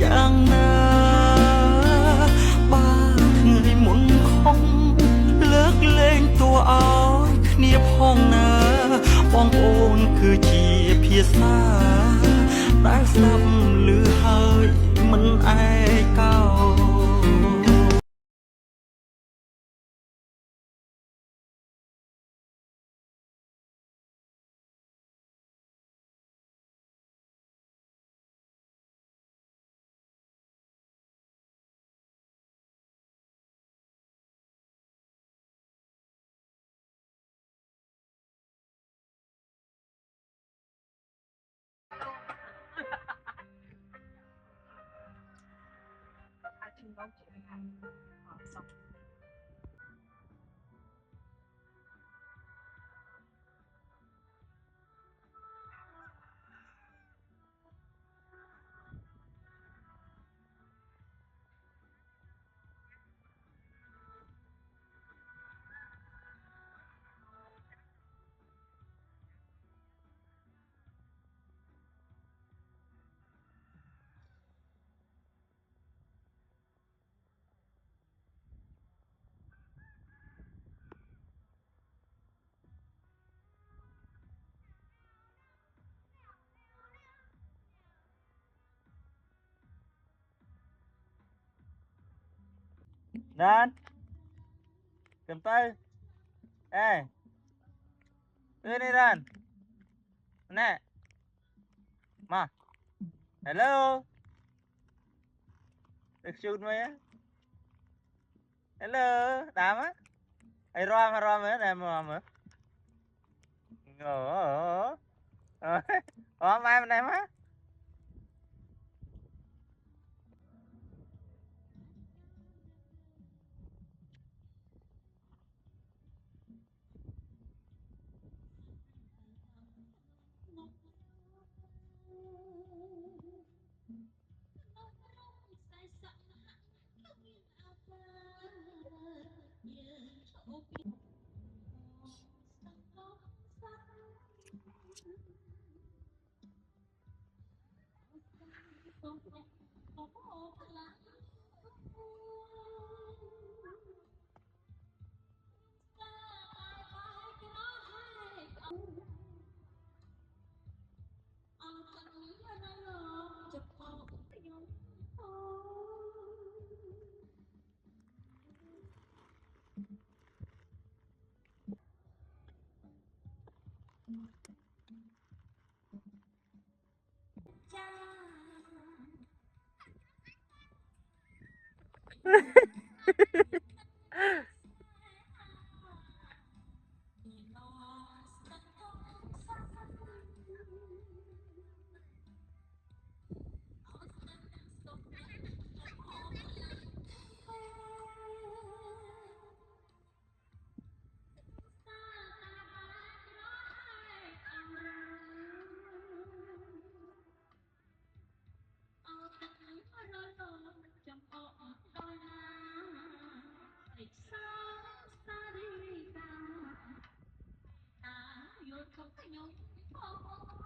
យ៉ាងណាបើថ្ងៃមុនខំលើកលែងតួឲ្យគ្នាផងណាបងប្អូនគឺជាភាសាដែលស្ដាប់ឮហើយមិនឯកោណានកំទៅអេទៅនេះណានណែមក hello ទៅជូនមក hello ដើមអីរំមើលតែមកមើលអូម៉ែម្នេះមក Hãy subscribe cho kênh Ghiền Mì Gõ để không bỏ lỡ